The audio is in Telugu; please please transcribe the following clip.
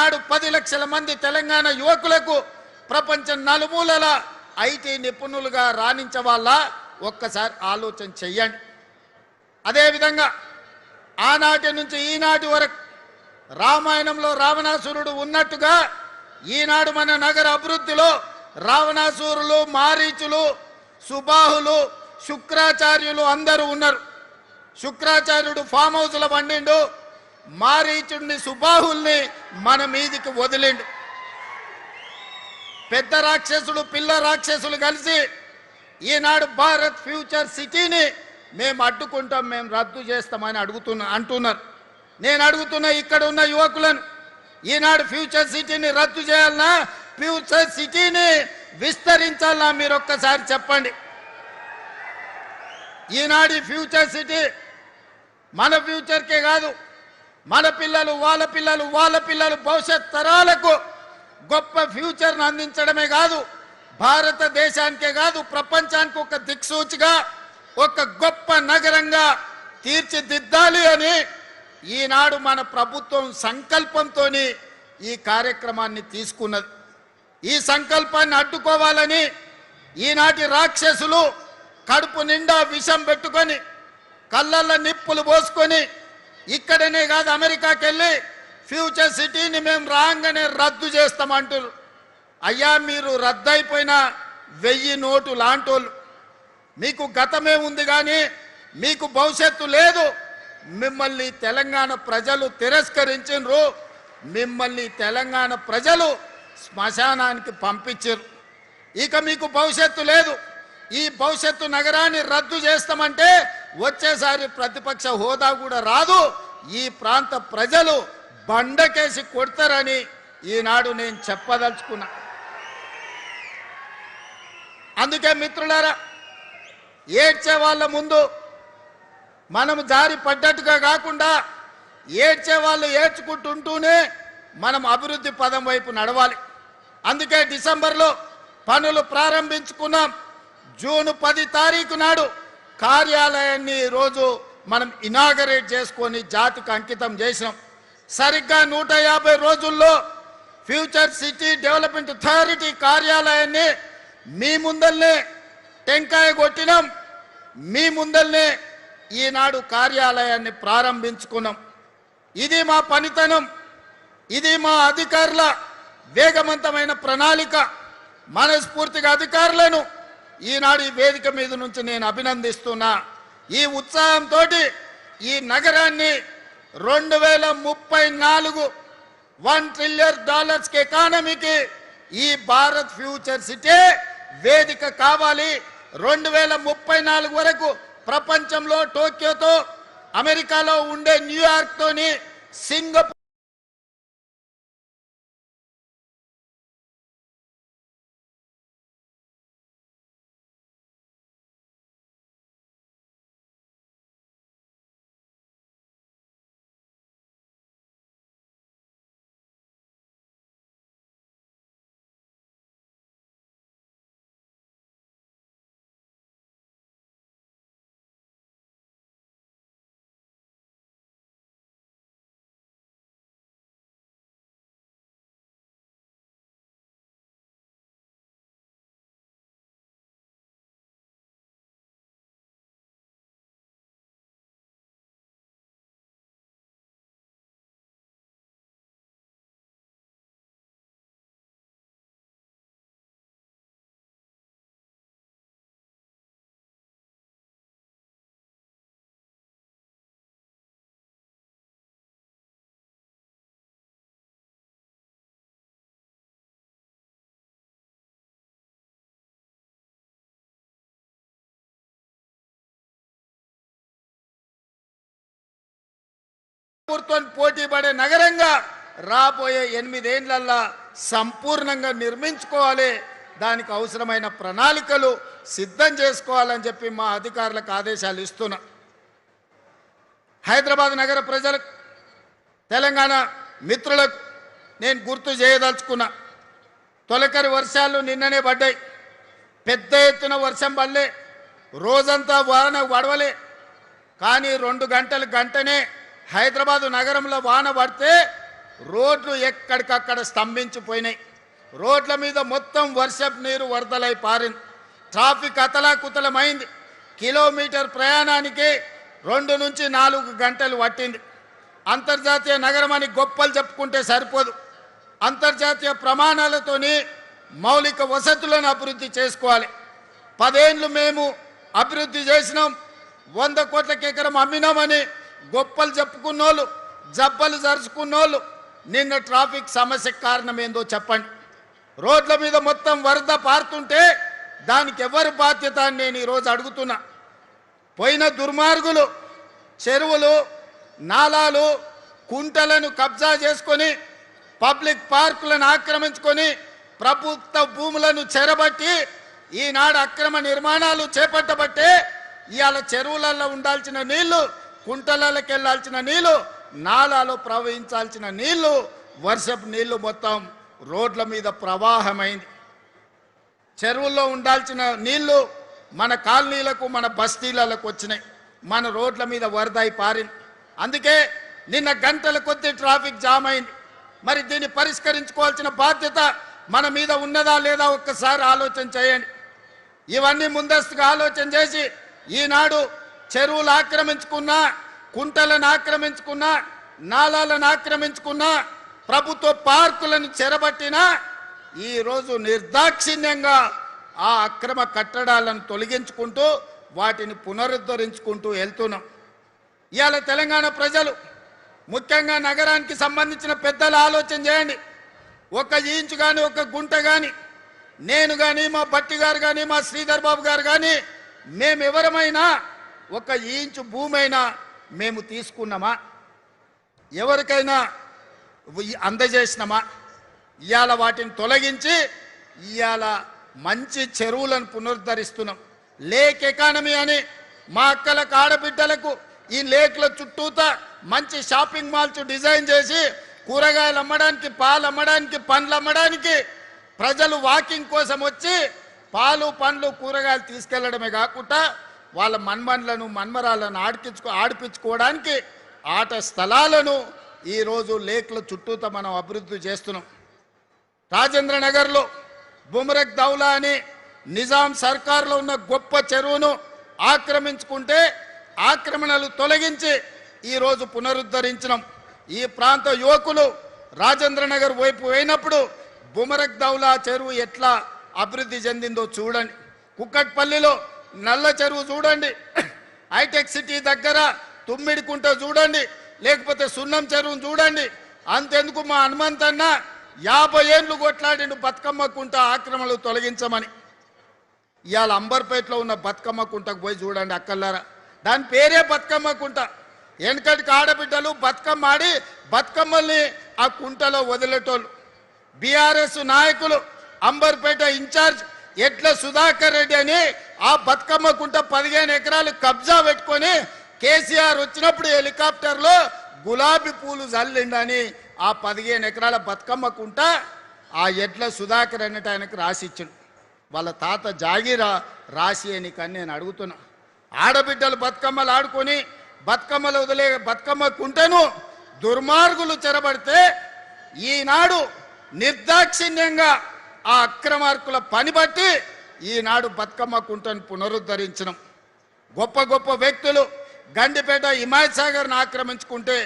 ఈనాడు 10 లక్షల మంది తెలంగాణ యువకులకు ప్రపంచం నలుమూలల ఐటీ నిపుణులుగా రాణించవాలా ఒక్కసారి ఆలోచన చెయ్యండి. అదేవిధంగా ఆనాటి నుంచి ఈనాటి వరకు రామాయణంలో రావణాసురుడు ఉన్నట్టుగా ఈనాడు మన నగర అభివృద్ధిలో రావణాసురులు, మారీచులు, సుబాహులు, శుక్రాచార్యులు అందరూ ఉన్నారు. శుక్రాచార్యుడు ఫామ్ హౌస్లో వండిండు, మారీచుడిని, సుబాహుల్ని మన మీదికి వదిలిండు. పెద్ద రాక్షసులు, పిల్ల రాక్షసులు కలిసి ఈనాడు భారత్ ఫ్యూచర్ సిటీని మేము అడ్డుకుంటాం, మేము రద్దు చేస్తామని అంటున్నారు. నేను అడుగుతున్నా ఇక్కడ ఉన్న యువకులను, ఈనాడు ఫ్యూచర్ సిటీని రద్దు చేయాలన్నా ఫ్యూచర్ సిటీని విస్తరించాలన్నా మీరు ఒక్కసారి చెప్పండి. ఈనాడు ఫ్యూచర్ సిటీ మన ఫ్యూచర్కే కాదు, మన పిల్లలు, వాళ్ళ పిల్లలు, వాళ్ళ పిల్లలు భవిష్యత్ తరాలకు గొప్ప ఫ్యూచర్ను అందించడమే కాదు, భారతదేశానికే కాదు ప్రపంచానికి ఒక దిక్సూచిగా ఒక గొప్ప నగరంగా తీర్చిదిద్దాలి అని ఈనాడు మన ప్రభుత్వం సంకల్పంతో ఈ కార్యక్రమాన్ని తీసుకున్నది. ఈ సంకల్పాన్ని అడ్డుకోవాలని ఈనాటి రాక్షసులు కడుపు నిండా విషం పెట్టుకొని కళ్ళల్లో నిప్పులు పోసుకొని ఇక్కడనే కాదు అమెరికాకి వెళ్ళి ఫ్యూచర్ సిటీని మేము రాగానే రద్దు చేస్తామంటారు. అయ్యా మీరు రద్దయిపోయిన 1000 నోటు లాంటోళ్ళు, మీకు గతమే ఉంది కానీ మీకు భవిష్యత్తు లేదు. మిమ్మల్ని తెలంగాణ ప్రజలు తిరస్కరించారు, మిమ్మల్ని తెలంగాణ ప్రజలు శ్మశానానికి పంపించారు. ఇక మీకు భవిష్యత్తు లేదు. ఈ భవిష్యత్తు నగరాన్ని రద్దు చేస్తామంటే వచ్చేసారి ప్రతిపక్ష హోదా కూడా రాదు, ఈ ప్రాంత ప్రజలు బండకేసి కొడతారని ఈనాడు నేను చెప్పదలుచుకున్నా. అందుకే మిత్రులారా, ఏడ్చే వాళ్ళ ముందు మనం జారి పడ్డట్టుగా కాకుండా ఏడ్చే వాళ్ళు ఏడ్చుకుంటుంటూనే మనం అభివృద్ధి పదం వైపు నడవాలి. అందుకే డిసెంబర్లో పనులు ప్రారంభించుకున్నాం. జూన్ 10 తారీఖు నాడు కార్యాలయాన్ని ఈరోజు మనం ఇనాగరేట్ చేసుకొని జాతికి అంకితం చేసినాం. సరిగ్గా 150 రోజుల్లో ఫ్యూచర్ సిటీ డెవలప్మెంట్ అథారిటీ కార్యాలయాన్ని మీ ముందల్నే టెంకాయ కొట్టినాం, మీ ముందల్నే ఈనాడు కార్యాలయాన్ని ప్రారంభించుకున్నాం. ఇది మా పనితనం, ఇది మా అధికారుల వేగవంతమైన ప్రణాళిక. మనస్ఫూర్తిగా అధికారులను ఈనాడు ఈ వేదిక మీద నుంచి నేను అభినందిస్తున్నా. ఈ ఉత్సాహంతో ఈ నగరాన్ని 2034 $1 ట్రిలియన్ ఎకానమీకి ఈ భారత్ ఫ్యూచర్ సిటీ వేదిక కావాలి. 2034 వరకు ప్రపంచంలో టోక్యోతో, అమెరికాలో ఉండే న్యూయార్క్ తోని, సింగపూర్ పోటీ పడే నగరంగా రాబోయే 8 ఏళ్లలో సంపూర్ణంగా నిర్మించుకోవాలి. దానికి అవసరమైన ప్రణాళికలు సిద్ధం చేసుకోవాలని చెప్పి మా అధికారులకు ఆదేశాలు ఇస్తున్నా. హైదరాబాద్ నగర ప్రజలకు, తెలంగాణ మిత్రులకు నేను గుర్తు చేయదలుచుకున్నా. తొలకరి వర్షాలు నిన్ననే పడ్డాయి. పెద్ద ఎత్తున వర్షం పడలే, రోజంతా వాన పడవలే. కానీ 2 గంటనే హైదరాబాదు నగరంలో వాన పడితే రోడ్లు ఎక్కడికక్కడ స్తంభించిపోయినాయి. రోడ్ల మీద మొత్తం వర్షపు నీరు వరదలై పారింది. ట్రాఫిక్ అతలాకుతలమైంది. కిలోమీటర్ ప్రయాణానికి 2 నుంచి 4 గంటలు పట్టింది. అంతర్జాతీయ నగరం అని గొప్పలు చెప్పుకుంటే సరిపోదు. అంతర్జాతీయ ప్రమాణాలతోని మౌలిక వసతులను అభివృద్ధి చేసుకోవాలి. 10 ఏళ్ళు మేము అభివృద్ధి చేసినాం, 100 కోట్లకి ఎకరం అమ్మినామని గొప్పలు చెప్పుకున్నోళ్ళు, జబ్బలు జరుచుకున్నోళ్ళు నిన్న ట్రాఫిక్ సమస్యకు కారణం ఏందో చెప్పండి. రోడ్ల మీద మొత్తం వరద పారుతుంటే దానికి ఎవరి బాధ్యత అని నేను ఈరోజు అడుగుతున్నా. పోయిన దుర్మార్గులు చెరువులు, నాలాలు, కుంటలను కబ్జా చేసుకొని, పబ్లిక్ పార్కులను ఆక్రమించుకొని, ప్రభుత్వ భూములను చెరబట్టి ఈనాడు అక్రమ నిర్మాణాలు చేపట్టబట్టే ఇవాళ చెరువులలో ఉండాల్సిన నీళ్లు, కుంటలకి వెళ్ళాల్సిన నీళ్లు, నాలాలో ప్రవహించాల్సిన నీళ్లు, వర్షపు నీళ్లు మొత్తం రోడ్ల మీద ప్రవాహమైంది. చెరువుల్లో ఉండాల్సిన నీళ్లు మన కాలనీలకు, మన బస్తీలకు వచ్చినాయి. మన రోడ్ల మీద వరదై పారింది. అందుకే నిన్న గంటల కొద్దీ ట్రాఫిక్ జామ్ అయింది. మరి దీన్ని పరిష్కరించుకోవాల్సిన బాధ్యత మన మీద ఉన్నదా లేదా ఒక్కసారి ఆలోచన చేయండి. ఇవన్నీ ముందస్తుగా ఆలోచన చేసి ఈనాడు చెరువులు ఆక్రమించుకున్నా, కుంటలను ఆక్రమించుకున్నా, నాలాలను ఆక్రమించుకున్నా, ప్రభుత్వ పార్కులను చెరబట్టినా ఈరోజు నిర్దాక్షిణ్యంగా ఆ అక్రమ కట్టడాలను తొలగించుకుంటూ వాటిని పునరుద్ధరించుకుంటూ వెళ్తున్నాం. ఇవాళ తెలంగాణ ప్రజలు, ముఖ్యంగా నగరానికి సంబంధించిన పెద్దలు ఆలోచన చేయండి. 1 ఇంచు కానీ, 1 గుంట కానీ, నేను కానీ, మా భట్టి గారు కానీ, మా శ్రీధర్ బాబు గారు కానీ, మేమెవరమైనా 1 ఇంచు భూమి అయినా మేము తీసుకున్నామా? ఎవరికైనా అందజేసినామా? ఇవాళ వాటిని తొలగించి ఇవాళ మంచి చెరువులను పునరుద్ధరిస్తున్నాం. లేక్ ఎకానమీ అని మా అక్కలకు, ఆడబిడ్డలకు ఈ లేక్ల చుట్టూతా మంచి షాపింగ్ మాల్స్ డిజైన్ చేసి కూరగాయలు అమ్మడానికి, పాలు అమ్మడానికి, పండ్లు అమ్మడానికి ప్రజలు వాకింగ్ కోసం వచ్చి పాలు, పండ్లు, కూరగాయలు తీసుకెళ్లడమే కాకుండా వాళ్ళ మన్మన్లను, మన్మరాలను ఆడిపించుకోవడానికి ఆట స్థలాలను ఈరోజు లేక్ల చుట్టూతా మనం అభివృద్ధి చేస్తున్నాం. రాజేంద్ర నగర్లో బుమరక్ దౌలా అని నిజాం సర్కార్లో ఉన్న గొప్ప చెరువును ఆక్రమించుకుంటే ఆక్రమణలు తొలగించి ఈరోజు పునరుద్ధరించడం. ఈ ప్రాంత యువకులు రాజేంద్ర నగర్ వైపు పోయినప్పుడు బుమరక్ దౌలా చెరువు ఎట్లా అభివృద్ధి చెందిందో చూడండి. కుక్కట్పల్లిలో నల్ల చెరువు చూడండి, హైటెక్ సిటీ దగ్గర తుమ్మిడికుంట చూడండి, లేకపోతే సున్నం చెరువును చూడండి. అంతెందుకు మా హనుమంతన్న 50 ఏళ్ళు కొట్లాడిండు బతుకమ్మ కుంట ఆక్రమణలు తొలగించమని. ఇవాళ అంబర్పేటలో ఉన్న బతుకమ్మ కుంటకు పోయి చూడండి అక్కల్లారా, దాని పేరే బతుకమ్మ కుంట. వెనకటికి ఆడబిడ్డలు బతుకమ్మ ఆడి బతుకమ్మల్ని ఆ కుంటలో వదిలేటోళ్ళు. బీఆర్ఎస్ నాయకులు అంబర్పేట ఇన్ఛార్జ్ ఎట్ల సుధాకర్ రెడ్డి అని ఆ బతుకమ్మ కుంట 15 ఎకరాలు కబ్జా పెట్టుకొని కేసీఆర్ వచ్చినప్పుడు హెలికాప్టర్లో గులాబీ పూలు జల్లిండని ఆ 15 ఎకరాల బతుకమ్మ కుంట ఆ ఎడ్ల సుధాకర్ అన్నట్టు ఆయనకు రాసిచ్చిండు. వాళ్ళ తాత జాగీరా రాసి అని కానీ నేను అడుగుతున్నా. ఆడబిడ్డలు బతుకమ్మలు ఆడుకొని బతుకమ్మలు వదిలే బతుకమ్మ కుంటను దుర్మార్గులు చెరబడితే ఈనాడు నిర్దాక్షిణ్యంగా ఆ అక్రమార్కుల పని బట్టి ఈనాడు బతుకమ్మ కుంటను పునరుద్ధరించడం. గొప్ప గొప్ప వ్యక్తులు గండిపేట హిమాయత్ సాగర్ను ఆక్రమించుకుంటే